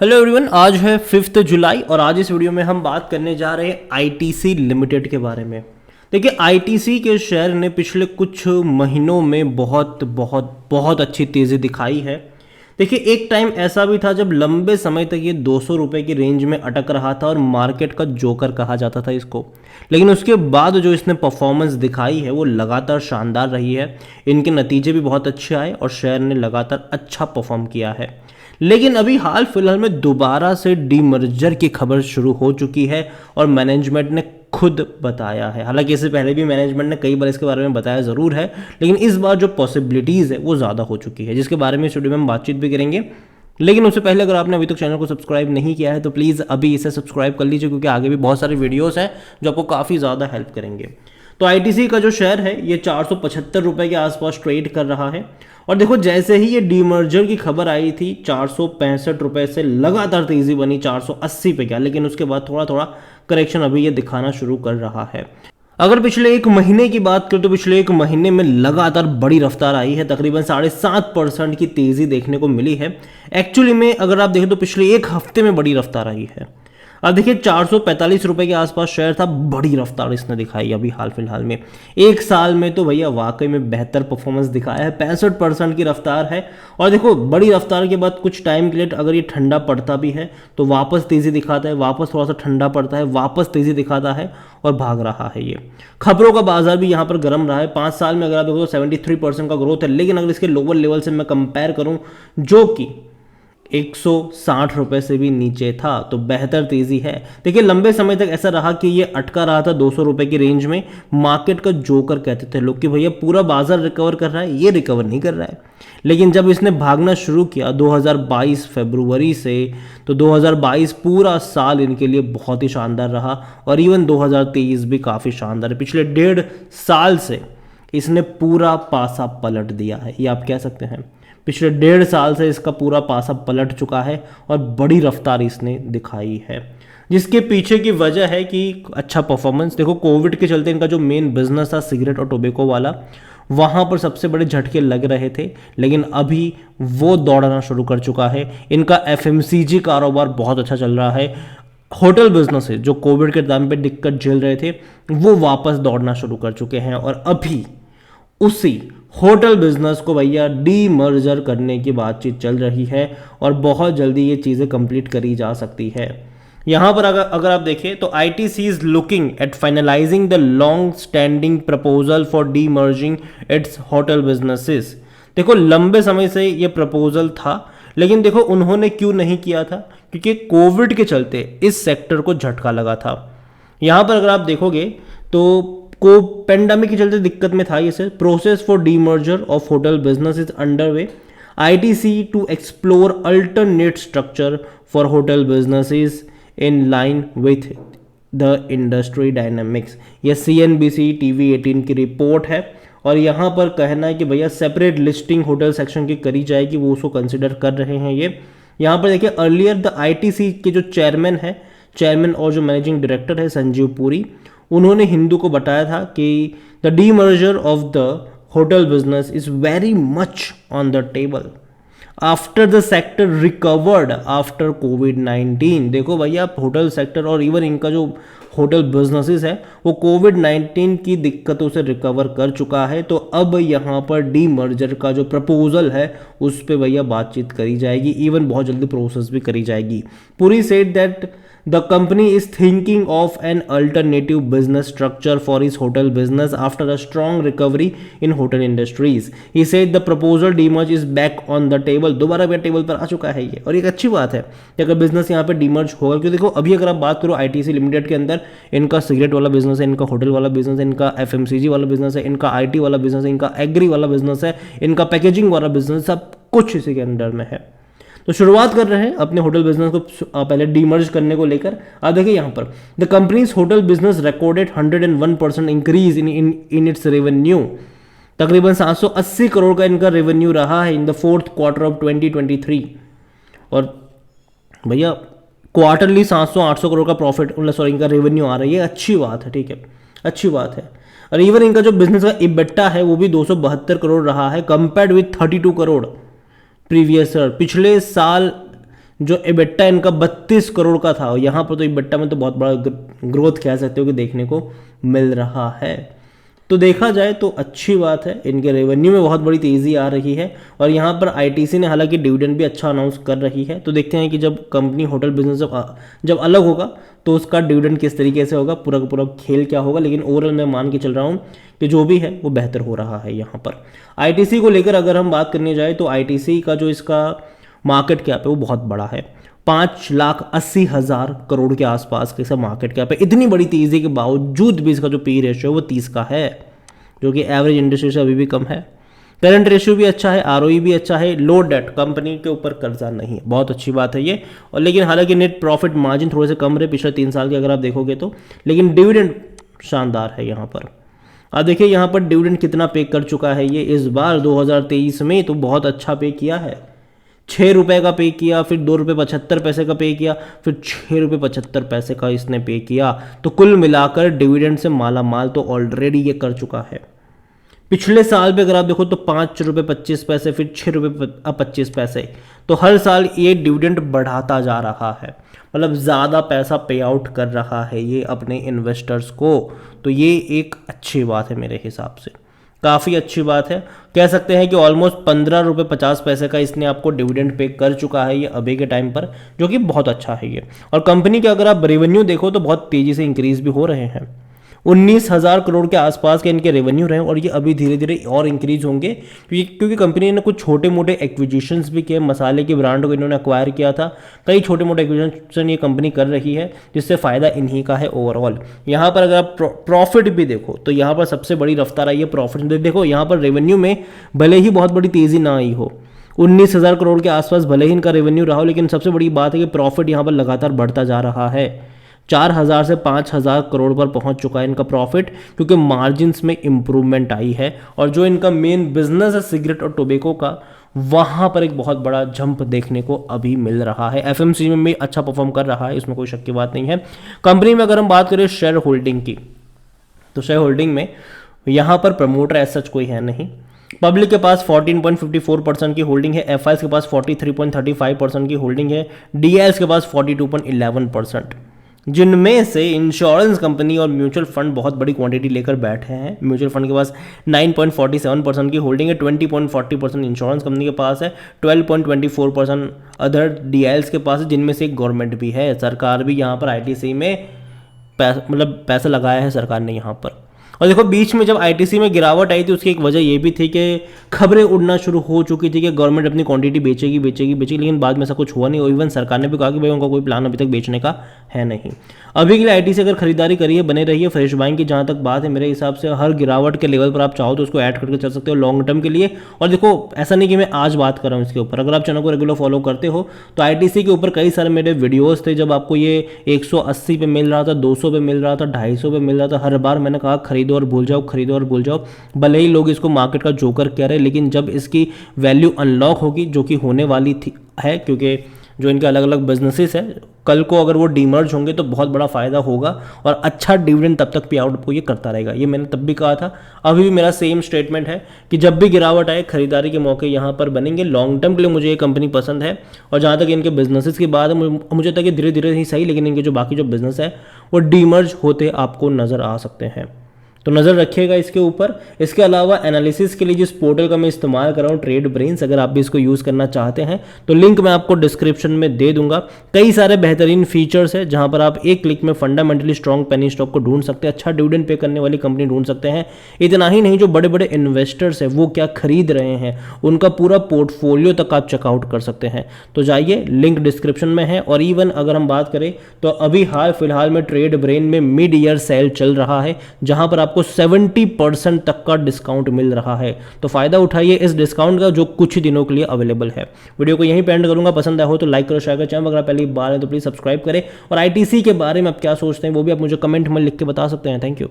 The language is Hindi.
हेलो एवरीवन, आज है 5 जुलाई और आज इस वीडियो में हम बात करने जा रहे हैं आईटीसी लिमिटेड के बारे में। देखिए, आईटीसी के शेयर ने पिछले कुछ महीनों में बहुत बहुत बहुत अच्छी तेज़ी दिखाई है। देखिए, एक टाइम ऐसा भी था जब लंबे समय तक ये 200 रुपये की रेंज में अटक रहा था और मार्केट का जोकर कहा जाता था इसको। लेकिन उसके बाद जो इसने परफॉर्मेंस दिखाई है वो लगातार शानदार रही है। इनके नतीजे भी बहुत अच्छे आए और शेयर ने लगातार अच्छा परफॉर्म किया है। लेकिन अभी हाल फिलहाल में दोबारा से डीमर्जर की खबर शुरू हो चुकी है और मैनेजमेंट ने खुद बताया है। हालांकि इससे पहले भी मैनेजमेंट ने कई बार इसके बारे में बताया ज़रूर है, लेकिन इस बार जो पॉसिबिलिटीज़ है वो ज़्यादा हो चुकी है, जिसके बारे में इस वीडियो में हम बातचीत भी करेंगे। लेकिन उससे पहले अगर आपने अभी तक चैनल को सब्सक्राइब नहीं किया है तो प्लीज़ अभी इसे सब्सक्राइब कर लीजिए, क्योंकि आगे भी बहुत सारे वीडियोज़ हैं जो आपको काफ़ी ज़्यादा हेल्प करेंगे। तो आईटीसी का जो शेयर है ये 475 रुपये के आसपास ट्रेड कर रहा है। और देखो, जैसे ही ये डीमर्जर की खबर आई थी 465 रुपये से लगातार तेज़ी बनी 480 पे गया, लेकिन उसके बाद थोड़ा थोड़ा करेक्शन अभी ये दिखाना शुरू कर रहा है। अगर पिछले एक महीने की बात करें तो पिछले एक महीने में लगातार बड़ी रफ्तार आई है, तकरीबन 7.5% की तेज़ी देखने को मिली है। एक्चुअली में अगर आप देखें तो पिछले एक हफ्ते में बड़ी रफ्तार आई है। अब देखिए, 445 रुपये के आसपास शेयर था, बड़ी रफ्तार इसने दिखाई अभी हाल फिलहाल में। एक साल में तो भैया वाकई में बेहतर परफॉर्मेंस दिखाया है, 65% की रफ्तार है। और देखो, बड़ी रफ्तार के बाद कुछ टाइम के लिए अगर ये ठंडा पड़ता भी है तो वापस तेज़ी दिखाता है, वापस थोड़ा सा ठंडा पड़ता है, वापस तेज़ी दिखाता है और भाग रहा है ये। खबरों का बाजार भी यहाँ पर गर्म रहा है। 5 साल में अगर आप देखो तो 73% का ग्रोथ है। लेकिन अगर इसके लोअर लेवल से मैं कंपेयर करूँ जो कि 160 रुपये से भी नीचे था, तो बेहतर तेज़ी है। देखिए, लंबे समय तक ऐसा रहा कि ये अटका रहा था 200 रुपये की रेंज में। मार्केट का जोकर कहते थे लोग कि भैया पूरा बाजार रिकवर कर रहा है, ये रिकवर नहीं कर रहा है। लेकिन जब इसने भागना शुरू किया 2022 फरवरी से, तो 2022 पूरा साल इनके लिए बहुत ही शानदार रहा और इवन 2023 भी काफ़ी शानदार है। पिछले 1.5 साल से इसने पूरा पासा पलट दिया है, ये आप कह सकते हैं। पिछले 1.5 साल से इसका पूरा पासा पलट चुका है और बड़ी रफ्तार इसने दिखाई है, जिसके पीछे की वजह है कि अच्छा परफॉर्मेंस। देखो, कोविड के चलते इनका जो मेन बिजनेस था सिगरेट और टोबैको वाला, वहाँ पर सबसे बड़े झटके लग रहे थे, लेकिन अभी वो दौड़ना शुरू कर चुका है। इनका एफएमसीजी कारोबार बहुत अच्छा चल रहा है। होटल बिजनेस है जो कोविड के टाइम पे दिक्कत झेल रहे थे, वो वापस दौड़ना शुरू कर चुके हैं और अभी उसी होटल बिजनेस को भैया डीमर्जर करने की बातचीत चल रही है और बहुत जल्दी ये चीज़ें कंप्लीट करी जा सकती है। यहाँ पर अगर आप देखें तो ITC is looking at finalising the long standing proposal for demerging its hotel businesses. देखो, लंबे समय से ये प्रपोजल था, लेकिन देखो उन्होंने क्यों नहीं किया था, क्योंकि कोविड के चलते इस सेक्टर को झटका लगा था। यहाँ पर अगर आप देखोगे तो को पेंडेमिक के चलते दिक्कत में था। ये sir process for demerger of hotel business is under way. ITC to explore alternate structure for hotel businesses in line with the industry dynamics. यह CNBC TV 18 की रिपोर्ट है और यहाँ पर कहना है कि भैया सेपरेट लिस्टिंग होटल सेक्शन की करी जाएगी, वो उसको कंसिडर कर रहे हैं ये। यहाँ पर देखिए, अर्लियर द आईटीसी के जो चेयरमैन और जो मैनेजिंग डायरेक्टर है संजीव पुरी, उन्होंने हिंदू को बताया था कि the demerger of the hotel business is very much on the table after the sector recovered after कोविड-19। देखो भैया, होटल सेक्टर और इवन इनका जो होटल बिजनेसेस है वो कोविड-19 की दिक्कतों से रिकवर कर चुका है। तो अब यहाँ पर डीमर्जर का जो प्रपोजल है उस पर भैया बातचीत करी जाएगी, इवन बहुत जल्दी प्रोसेस भी करी जाएगी। Puri said that the company is thinking of an alternative business structure for its hotel business after a strong recovery in hotel industries. He said the proposal demerge is back on the table. दोबारा भी टेबल पर आ चुका है ये, और एक अच्छी बात है कि अगर बिजनेस यहाँ पे डिमर्ज होगा। क्योंकि देखो, अभी अगर आप बात करो आईटीसी लिमिटेड के अंदर, इनका सिगरेट वाला बिजनेस है, इनका होटल वाला बिजनेस है, इनका एफएमसीजी वाला बिजनेस है, इनका आईटी वाला बिजनेस है, इनका एग्री वाला बिजनेस है, इनका पैकेजिंग वाला बिजनेस, सब कुछ इसी के अंडर में है। तो शुरुआत कर रहे हैं अपने होटल बिजनेस को पहले डीमर्ज करने को लेकर। आप देखिए यहाँ पर the companies hotel business recorded 101% increase in its revenue. तकरीबन 780 करोड़ का इनका रेवेन्यू रहा है in the fourth quarter of 2023। और भैया क्वार्टरली 700-800 करोड़ का प्रॉफिट इनका रेवेन्यू आ रही है, अच्छी बात है, ठीक है, अच्छी बात है। और इवन इनका जो बिजनेस का इबेटा है वो भी 272 करोड़ रहा है, compared with 32 crore previous year. पिछले साल जो एबिटा इनका 32 करोड़ का था, यहाँ पर तो एबिटा में तो बहुत बड़ा ग्रोथ कह सकते हो कि देखने को मिल रहा है। तो देखा जाए तो अच्छी बात है, इनके रेवेन्यू में बहुत बड़ी तेज़ी आ रही है। और यहाँ पर आईटीसी ने हालांकि डिविडेंड भी अच्छा अनाउंस कर रही है। तो देखते हैं कि जब कंपनी होटल बिजनेस जब अलग होगा तो उसका डिविडेंड किस तरीके से होगा, पूरा का पूरा खेल क्या होगा। लेकिन ओवरऑल मैं मान के चल रहा हूँ कि जो भी है वो बेहतर हो रहा है। यहाँ पर आईटीसी को लेकर अगर हम बात करने जाए तो आईटीसी का जो इसका मार्केट कैप है वो बहुत बड़ा है, 5,80,000 करोड़ के आसपास का इसका मार्केट कैप है। इतनी बड़ी तेज़ी के बावजूद भी इसका जो पी रेशियो है वो 30 का है, जो कि एवरेज इंडस्ट्री से अभी भी कम है। करंट रेशियो भी अच्छा है, आरओई भी अच्छा है, लो डेट, कंपनी के ऊपर कर्जा नहीं है, बहुत अच्छी बात है ये। और लेकिन हालांकि नेट प्रॉफिट मार्जिन थोड़े से कम रहे पिछले 3 साल के अगर आप देखोगे तो, लेकिन डिविडेंड शानदार है यहाँ पर। आप देखिए यहाँ पर डिविडेंड कितना पे कर चुका है ये इस बार 2023 में, तो बहुत अच्छा पे किया है। 6 रुपये का पे किया, फिर 2 रुपये 75 पैसे का पे किया, फिर 6 रुपये 75 पैसे का इसने पे किया। तो कुल मिलाकर डिविडेंड से माला माल तो ऑलरेडी ये कर चुका है। पिछले साल भी अगर आप देखो तो 5 रुपये 25 पैसे, फिर 6 रुपये 25 पैसे, तो हर साल ये डिविडेंड बढ़ाता जा रहा है। मतलब ज़्यादा पैसा पे आउट कर रहा है ये अपने इन्वेस्टर्स को। तो ये एक अच्छी बात है मेरे हिसाब से, काफ़ी अच्छी बात है। कह सकते हैं कि ऑलमोस्ट 15 रुपये 50 पैसे का इसने आपको डिविडेंड पे कर चुका है ये अभी के टाइम पर, जो कि बहुत अच्छा है ये। और कंपनी के अगर आप रेवेन्यू देखो तो बहुत तेज़ी से इंक्रीज भी हो रहे हैं। 19,000 करोड़ के आसपास के इनके रेवेन्यू रहे और ये अभी धीरे धीरे और इंक्रीज होंगे, क्योंकि कंपनी ने कुछ छोटे मोटे एक्विजिशंस भी किए। मसाले की ब्रांड को इन्होंने एक्वायर किया था, कई छोटे मोटे एक्विजिशन ये कंपनी कर रही है, जिससे फ़ायदा इन्हीं का है ओवरऑल। यहाँ पर अगर आप प्रॉफिट भी देखो तो यहाँ पर सबसे बड़ी रफ्तार आई है प्रॉफिट। देखो यहाँ पर रेवेन्यू में भले ही बहुत बड़ी तेज़ी ना आई हो, 19,000 करोड़ के आसपास भले ही इनका रेवेन्यू रहा हो, लेकिन सबसे बड़ी बात है कि प्रॉफिट यहाँ पर लगातार बढ़ता जा रहा है। 4,000 से 5,000 करोड़ पर पहुंच चुका है इनका प्रॉफिट, क्योंकि मार्जिन्स में इंप्रूवमेंट आई है। और जो इनका मेन बिजनेस है सिगरेट और टोबैको का, वहाँ पर एक बहुत बड़ा जंप देखने को अभी मिल रहा है। एफएमसीजी में भी अच्छा परफॉर्म कर रहा है, इसमें कोई शक की बात नहीं है। कंपनी में अगर हम बात करें शेयर होल्डिंग की, तो शेयर होल्डिंग में यहाँ पर प्रमोटर ऐसा सच कोई है नहीं। पब्लिक के पास 14.54% की होल्डिंग है, एफआईएस के पास 43.35% की होल्डिंग है, डीआईएल्स के पास 42.11%, जिनमें से इंश्योरेंस कंपनी और म्यूचुअल फंड बहुत बड़ी क्वांटिटी लेकर बैठे हैं। म्यूचुअल फंड के पास 9.47% की होल्डिंग है, 20.40% इंश्योरेंस कंपनी के पास है, 12.24% अदर डीआईएल्स के पास है, जिनमें से एक गवर्नमेंट भी है। सरकार भी यहाँ पर आईटीसी में पैसा लगाया है सरकार ने यहाँ पर। और देखो बीच में जब आईटीसी में गिरावट आई थी उसकी एक वजह ये भी थी कि खबरें उड़ना शुरू हो चुकी थी कि गवर्नमेंट अपनी क्वांटिटी बेचेगी, लेकिन बाद में ऐसा कुछ हुआ नहीं। और इवन सरकार ने भी कहा कि भाई उनका कोई प्लान अभी तक बेचने का है नहीं। अभी के लिए आईटीसी अगर खरीदारी करिए, बने रहिए। फ्रेश बाइंग की जहाँ तक बात है, मेरे हिसाब से हर गिरावट के लेवल पर आप चाहो तो उसको ऐड करके चल सकते हो लॉन्ग टर्म के लिए। और देखो ऐसा नहीं कि मैं आज बात कर रहा हूँ इसके ऊपर, अगर आप चैनल को रेगुलर फॉलो करते हो तो आईटीसी के ऊपर कई सारे मेरे वीडियोस थे। जब आपको ये 180 पे मिल रहा था, 200 पे मिल रहा था, 250 पे मिल रहा था, हर बार मैंने कहा खरीदो और भूल जाओ, खरीदो और भूल जाओ। भले ही लोग इसको मार्केट का जोकर कह रहे हैं, लेकिन जब इसकी वैल्यू अनलॉक होगी, जो कि होने वाली थी है, क्योंकि जो इनके अलग अलग बिजनेसेस है, कल को अगर वो डीमर्ज होंगे तो बहुत बड़ा फायदा होगा और अच्छा डिविडेंड तब तक पे आउट आपको ये करता रहेगा। ये मैंने तब भी कहा था, अभी भी मेरा सेम स्टेटमेंट है कि जब भी गिरावट आए खरीदारी के मौके यहाँ पर बनेंगे। लॉन्ग टर्म के लिए मुझे ये कंपनी पसंद है। और जहाँ तक इनके बिजनेसेस की बात है, मुझे तक धीरे धीरे ही सही, लेकिन इनके जो बाकी जो बिजनेस है वो डीमर्ज होते आपको नज़र आ सकते हैं, तो नज़र रखिएगा इसके ऊपर। इसके अलावा एनालिसिस के लिए जिस पोर्टल का मैं इस्तेमाल कर रहा हूँ, ट्रेड ब्रेन्स, अगर आप भी इसको यूज़ करना चाहते हैं तो लिंक मैं आपको डिस्क्रिप्शन में दे दूंगा। कई सारे बेहतरीन फीचर्स है जहां पर आप एक क्लिक में फंडामेंटली स्ट्रॉन्ग पेनी स्टॉक को ढूंढ सकते हैं, अच्छा डिविडेंड पे करने वाली कंपनी ढूंढ सकते हैं। इतना ही नहीं, जो बड़े बड़े इन्वेस्टर्स हैं वो क्या खरीद रहे हैं, उनका पूरा पोर्टफोलियो तक आप चेकआउट कर सकते हैं। तो जाइए, लिंक डिस्क्रिप्शन में है। और इवन अगर हम बात करें तो अभी हाल फिलहाल में ट्रेड ब्रेन में मिड ईयर सेल चल रहा है, जहां पर आपको 70% तक का डिस्काउंट मिल रहा है। तो फायदा उठाइए इस डिस्काउंट का, जो कुछ दिनों के लिए अवेलेबल है। वीडियो को यहीं पे एंड करूंगा। पसंद आया हो तो लाइक करो, शेयर करो। चैनल अगर आप पहली बार है तो प्लीज सब्सक्राइब करें। और आईटीसी के बारे में आप क्या सोचते हैं वो भी आप मुझे कमेंट में लिख के बता सकते हैं। Thank you.